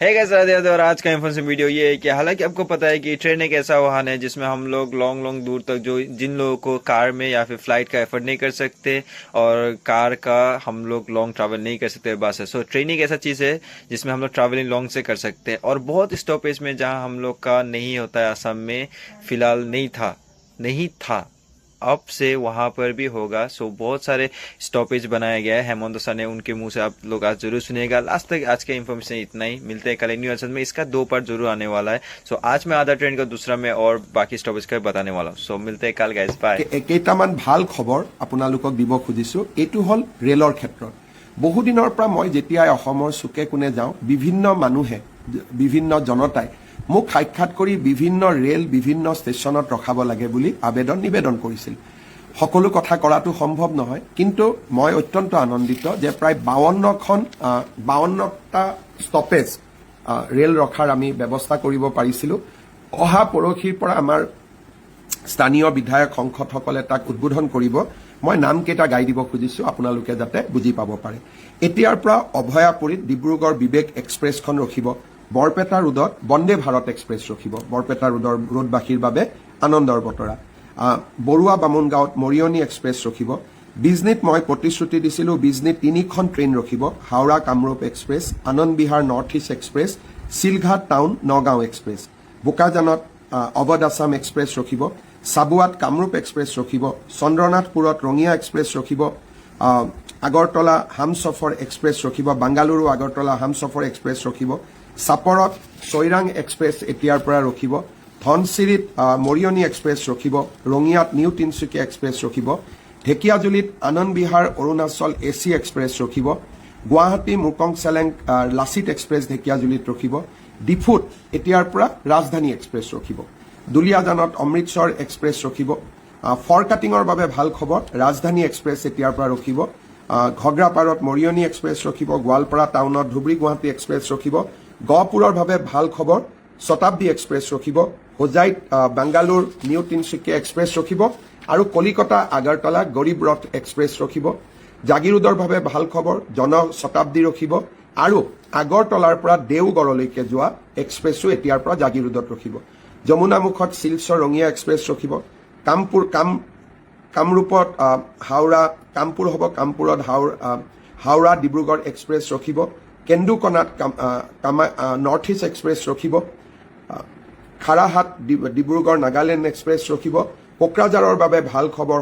है कैसा राधे और आज का इन्फॉर्मेशन वीडियो ये है कि हालांकि आपको पता है कि ट्रेन एक ऐसा वाहन है जिसमें हम लोग लॉन्ग लॉन्ग दूर तक जो जिन लोगों को कार में या फिर फ्लाइट का एफर्ट नहीं कर सकते और कार का हम लोग लॉन्ग ट्रैवल नहीं कर सकते बस है। सो ट्रेन एक ऐसा चीज़ है जिसमें हम लोग ट्रैवलिंग लॉन्ग से कर सकते हैं और बहुत स्टॉपेज में जहाँ हम लोग का नहीं होता है असम में फिलहाल नहीं था अब से वहां पर भी होगा। सो बहुत सारे स्टॉपेज बनाया गया है हेमंत सर ने, उनके मुंह से आप लोग आज जरूर सुनिएगा। लास्ट तक आज का इन्फॉर्मेशन इतना ही, मिलते हैं कल न्यू एपिसोड में। इसका 2 पार्ट जरूर आने वाला है। सो आज मैं आधा ट्रेन का दूसरा में और बाकी स्टॉपेज का बताने वाला हूँ। सो मिलते हैं कल गाइस, बाय। কেইটামান ভাল খবৰ আপোনালোকক দিব খুজিছো। এইটো হল ৰেলৰ ক্ষেত্ৰত। বহুদিনৰ পৰা মই যেতিয়াই অসমৰ চুকে কোণে যাওঁ বিভিন্ন মানুহে বিভিন্ন জনতাই মোক সাক্ষাৎ কৰি বিভিন্ন ৰেল বিভিন্ন ষ্টেচনত ৰখাব লাগে বুলি নিবেদন কৰিছিল। সকলো কথা কৰাটো সম্ভৱ নহয়, কিন্তু মই অত্যন্ত আনন্দিত যে প্ৰায় 52টা ষ্টপেজ ৰেল ৰখাৰ আমি ব্যৱস্থা কৰিব পাৰিছিলো। অহা পৰহিৰ পৰা আমাৰ স্থানীয় বিধায়ক সংসদসকলে তাক উদ্বোধন কৰিব। মই নামকেইটা গাই দিব খুজিছো আপোনালোকে যাতে বুজি পাব পাৰে। এতিয়াৰ পৰা অভয়াপুৰীত ডিব্ৰুগড় বিবেক এক্সপ্ৰেছখন ৰখিব। বৰপেটা ৰোডত বন্দে ভাৰত এক্সপ্ৰেছ ৰখিব। বৰপেটা ৰোডবাসীৰ বাবে আনন্দৰ বতৰা। বৰুৱা বামুণগাঁৱত মৰিয়নি এক্সপ্ৰেছ ৰখিব। বিজনীত মই প্ৰতিশ্ৰুতি দিছিলো, বিজনীত 3খন ট্ৰেইন ৰখিব। Howrah Kamrup express, Anand Vihar north east express, Silghat town Nagaon express. বোকাজানত অৱধ আছাম এক্সপ্ৰেছ ৰখিব। চাবুৱাত কামৰূপ এক্সপ্ৰেছ ৰখিব। চন্দ্ৰনাথপুৰত ৰঙিয়া এক্সপ্ৰেছ ৰখিব। আগৰতলা হামছফৰ এক্সপ্ৰেছ ৰখিব। বাংগালুৰু আগৰতলা হামছফৰ এক্সপ্ৰেছ ৰখিব। চাপৰত চৈৰাং এক্সপ্ৰেছ এতিয়াৰ পৰা ৰখিব। ধনচিৰিত মৰিয়নি এক্সপ্ৰেছ ৰখিব। ৰঙিয়াত নিউ তিনচুকীয়া এক্সপ্ৰেছ ৰখিব। ঢেকিয়াজুলিত আনন্দ বিহাৰ অৰুণাচল এচি এক্সপ্ৰেছ ৰখিব। গুৱাহাটী মুকং চেলেং লাচিত এক্সপ্ৰেছ ঢেকিয়াজুলিত ৰখিব। ডিফুত এতিয়াৰ পৰা ৰাজধানী এক্সপ্ৰেছ ৰখিব। দুলিয়াজানত অমৃতসৰ এক্সপ্ৰেছ ৰখিব। ফৰকাটিঙৰ বাবে ভাল খবৰ, ৰাজধানী এক্সপ্ৰেছ এতিয়াৰ পৰা ৰখিব। ঘগ্ৰাপাৰত মৰিয়নি এক্সপ্ৰেছ ৰখিব। গোৱালপাৰা টাউনত ধুবুৰী গুৱাহাটী এক্সপ্ৰেছ ৰখিব। গহপুৰৰ বাবে ভাল খবৰ, শতাব্দী এক্সপ্ৰেছ ৰখিব। হোজাইত বাংগালোৰ নিউ তিনচুকীয়া এক্সপ্ৰেছ ৰখিব আৰু কলিকতা আগৰতলা গৰীব ৰথ এক্সপ্ৰেছ ৰখিব। জাগিৰোডৰ বাবে ভাল খবৰ, জনশতাব্দী ৰখিব আৰু আগৰতলাৰ পৰা দেওগড়লৈকে যোৱা এক্সপ্ৰেছো এতিয়াৰ পৰা জাগিৰোডত ৰখিব। যমুনামুখত শিলচৰ ৰঙিয়া এক্সপ্ৰেছ ৰখিব। কামৰূপত কামপুৰ হ'ব, কামপুৰত হাওৰা ডিব্ৰুগড় এক্সপ্ৰেছ ৰখিব। কেন্দুকণাত নৰ্থ ইষ্ট এক্সপ্ৰেছ ৰখিব। খাৰাহাট ডিব্ৰুগড় নাগালেণ্ড এক্সপ্ৰেছ ৰখিব। কোকৰাঝাৰৰ বাবে ভাল খবৰ।